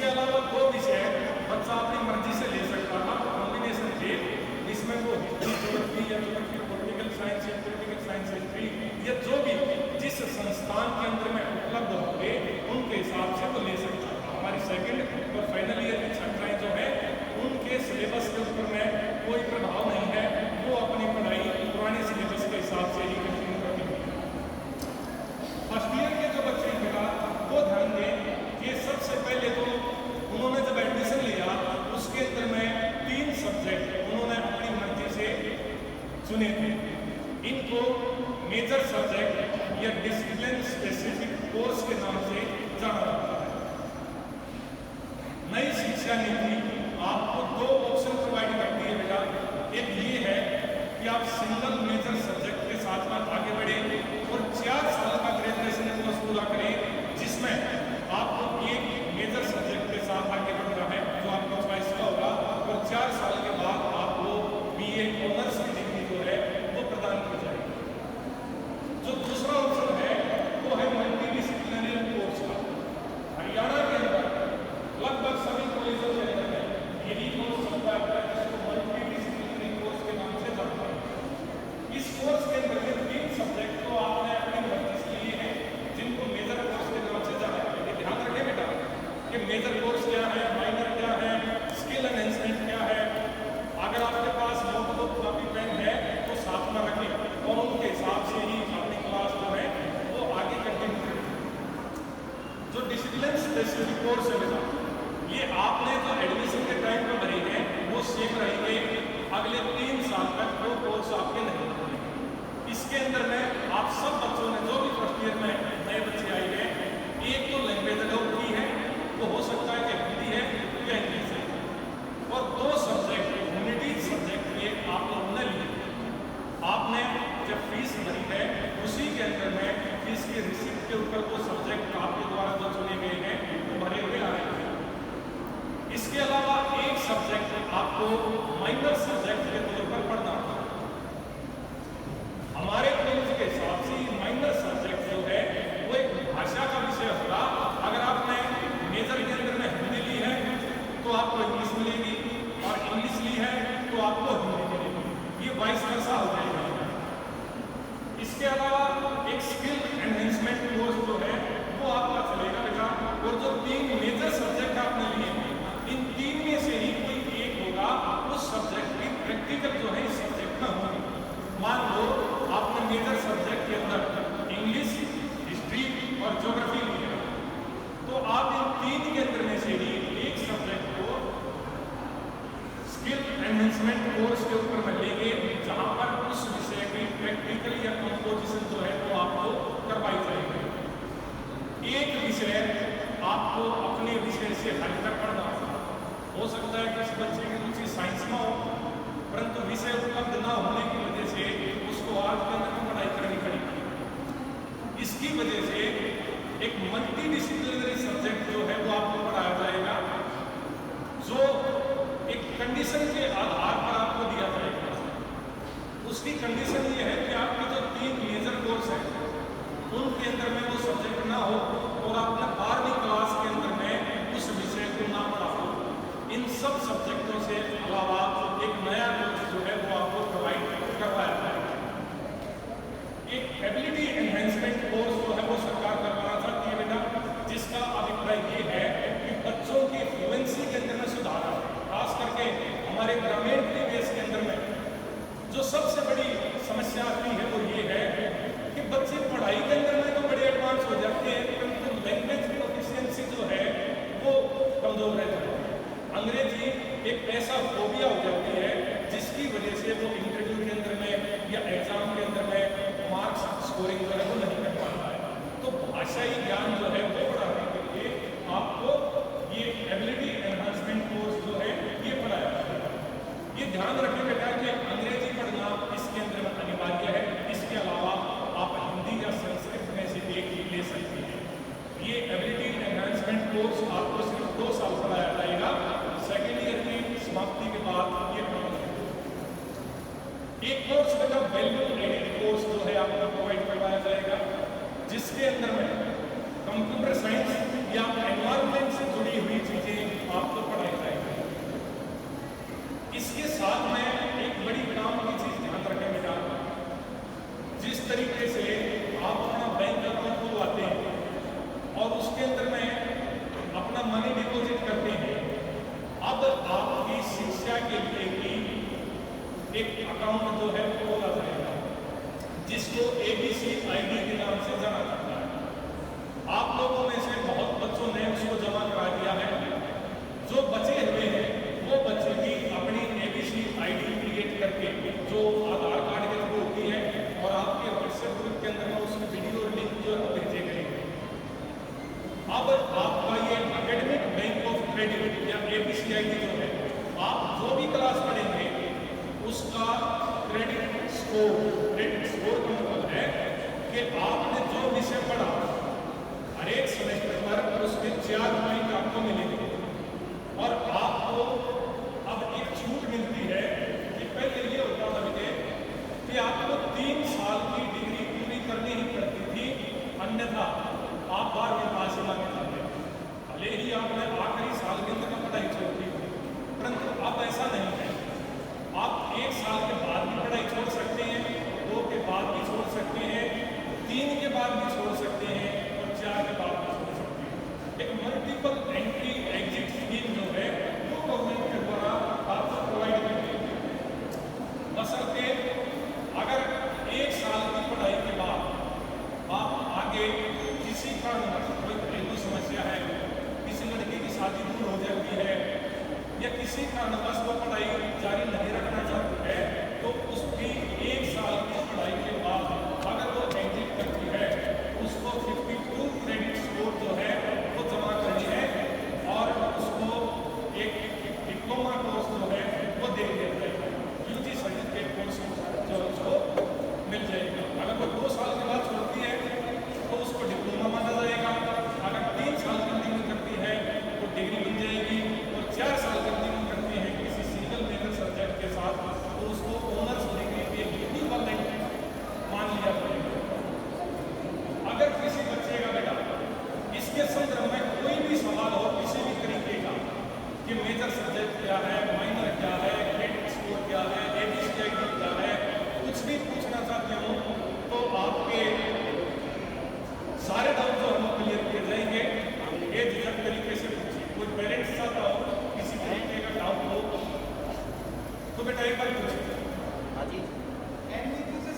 इसके अलावा दो विषय बच्चा अपनी मर्जी से ले सकता था, कॉम्बिनेशन थे, इसमें वो ज्योग्राफी या पॉलिटिकल साइंस या पॉलिटिकल साइंस हिस्ट्री या जो भी जिस संस्थान के अंदर में उपलब्ध होंगे उनके हिसाब से वो ले सकता था। हमारी सेकंड और फाइनल ईयर की छात्राएं जो है उनके सिलेबस के ऊपर में कोई प्रभाव नहीं है, वो अपनी पढ़ाई पुराने सिलेबस के हिसाब से ही कंटिन्यू करती है। फर्स्ट ईयर के जो बच्चे हैं वो ध्यान दें कि सबसे पहले तो उन्होंने जब एडमिशन लिया उसके अंदर में 3 सब्जेक्ट उन्होंने अपनी मर्जी से चुने थे। इनको मेजर सब्जेक्ट या डिसिप्लिन स्पेसिफिक कोर्स के नाम से जाना जाता है। नई शिक्षा नीति आपको 2 ऑप्शन प्रोवाइड करती है बेटा। एक ये है कि आप सिंगल मेजर सब्जेक्ट के साथ साथ आगे बढ़े और 4 साल का ग्रेजुएशन कोर्स पूरा करें, जिसमें आपको एक मेजर सब्जेक्ट के साथ आगे बढ़ना है जो आपका चॉइस का होगा, और 4 साल के बाद आपको बीए ऑनर्स की डिग्री जो है वो प्रदान की जाएगी। जो दूसरा ऑप्शन है वो है मल्टी डिसिप्लिनरी कोर्स का। हरियाणा के अंदर लगभग सभी कॉलेजों के अंदर है यही कोर्स चलता है जिसको मल्टी डिसिप्लिनरी कोर्स के नाम से जानते हैं। इस कोर्स के अंदर 3 सब्जेक्ट तो आपने अपनी मर्जी से लिए हैं जिनको मेजर कोर्स के नाम से जाना है। ध्यान रखें बेटा कि मेजर कोर्स क्या है, माइनर क्या है, स्किल एनहेंसमेंट क्या है। अगर आपके पास नोटबुक कॉपी पेन है तो साथ में रखें और उनके हिसाब से ही अपनी क्लास जो है वो आगे कंटिन्यू करें। जो डिसिप्लिन स्पेसिफिक कोर्स है बेटा, ये आपने जो एडमिशन के टाइम पर भरे हैं वो सेम रहेंगे, अगले 3 साल तक वो कोर्स आपके नहीं होंगे। इसके अंदर में आप सब बच्चों ने जो भी फर्स्ट ईयर में नए बच्चे आए हैं, एक तो लैंग्वेज अलाउड की है, वो हो सकता है कि हिंदी है या इंग्लिश है, और 2 सब्जेक्ट ह्यूमैनिटीज सब्जेक्ट के आप लोगों ने लिए। आपने जब फीस भरी है उसी के अंदर में फीस की रिसिप्ट के ऊपर वो सब्जेक्ट आपके द्वारा जो चुने गए हैं वो भरे हुए आ रहे हैं। इसके अलावा एक सब्जेक्ट आपको माइनर सब्जेक्ट के तौर पर पढ़ना होगा। हमारे कॉलेज के हिसाब से माइनर सब्जेक्ट जो है वो एक भाषा का विषय होगा। अगर आपने मेजर के अंदर में हिंदी ली है तो आपको इंग्लिश मिलेगी, और इंग्लिश ली है तो आपको हिंदी मिलेगी। ये वाइस वर्सा हो जाएगा। इसके अलावा एक स्किल एनहेंसमेंट कोर्स जो है वो आपका चलेगा बेटा, और जो 3 मेजर सब्जेक्ट आपने लिए हैं इन 3 में से ही कोई एक होगा उस सब्जेक्ट की प्रैक्टिकल जो है इस सब्जेक्ट में होगी। मान लो आपने मेजर सब्जेक्ट के अंदर इंग्लिश, हिस्ट्री और ज्योग्राफी लिया, तो आप इन 3 के अंदर में से ही एक सब्जेक्ट को स्किल एनहेंसमेंट कोर्स के ऊपर में लेंगे, जहां पर उस विषय की प्रैक्टिकल या कंपोजिशन जो है वो आपको करवाई जाएगी। एक विषय आपको अपने विषय से हटकर पढ़ना हो सकता है किसी बच्चे की रुचि साइंस में हो, परंतु विषय उपलब्ध न होने की वजह से उसको आर्ट के अंदर पढ़ाई करनी पड़ेगी। इसकी वजह से एक मल्टी डिसिप्लिनरी सब्जेक्ट जो है वो आपको पढ़ाया जाएगा, जो एक कंडीशन के आधार पर आपको दिया जाएगा। उसकी कंडीशन ये है कि आपके जो 3 मेजर कोर्स हैं उनके अंदर में वो सब्जेक्ट ना हो और आपने 12वीं क्लास के अंदर में उस विषय को ना पढ़ा हो। इन सब सब्जेक्टों से अलावा एक नया कोर्स जो है वो आपको प्रोवाइड करवाया जाएगा। एक एबिलिटी एनहेंसमेंट कोर्स जो है वो सरकार करवाना चाहती है बेटा, जिसका अभिप्राय ये है कि बच्चों की फ्लुएंसी के अंदर में सुधार है। खास करके हमारे ग्रामीण परिवेश के अंदर में जो सबसे बड़ी समस्या आती है वो ये है कि बच्चे पढ़ाई के अंदर में तो बड़े एडवांस हो जाते हैं, परंतु लैंग्वेज प्रोफिशिएंसी जो है वो कमजोर रह जाती है। अंग्रेजी एक ऐसा फोबिया हो जाती है जिसकी वजह से वो इंटरव्यू के अंदर में या एग्जाम के अंदर में मार्क्स स्कोरिंग जो है वो नहीं कर पाता है। तो भाषाई ज्ञान जो है वो बढ़ाने के लिए आपको ये एबिलिटी एनहांसमेंट कोर्स जो है ये पढ़ाया जाता है। ये ध्यान रखें बेटा कि अंग्रेजी पढ़ना इसके अंदर में अनिवार्य है। इसके अलावा आप हिंदी या संस्कृत में से एक ही ले सकते हैं। ये एबिलिटी एनहांसमेंट कोर्स आपको सिर्फ 2 साल पढ़ाया जाएगा। सेकेंड ईयर की समाप्ति के बाद ये पढ़ाया एक कोर्स बेटा वैल्यू एडेड कोर्स जो है आपको प्रोवाइड करवाया जाएगा, जिसके अंदर में कंप्यूटर साइंस या एनवायरनमेंट से जुड़ी हुई चीजें आपको पढ़ाई जाएगी। इसके साथ में एक बड़ी काम की चीज ध्यान रखें बेटा, जिस तरीके से आप अपना बैंक अकाउंट खुलवाते हैं और उसके अंदर में अपना मनी डिपॉजिट करते हैं, अब आपकी शिक्षा के लिए भी एक अकाउंट जो है खोला जाएगा, जिसको ABCID के नाम से जाना जाता है। आप लोगों में से बहुत बच्चों ने उसको जमा करा दिया है। जो बचे हुए हैं वो बच्चे भी अपनी ABCID क्रिएट करके, जो आधार कार्ड के थ्रू होती है और आपके व्हाट्सएप ग्रुप के अंदर में उसकी वीडियो और लिंक जो है भेजे गए हैं। अब आपका ये एकेडमिक बैंक ऑफ क्रेडिट या ABCID जो है, आप जो भी क्लास पढ़ेंगे उसका क्रेडिट स्कोर का मतलब है कि आपने जो विषय पढ़ा हर एक सेमेस्टर पर उसके 4 पॉइंट आपको मिलेंगे और आपको अब एक छूट मिलती है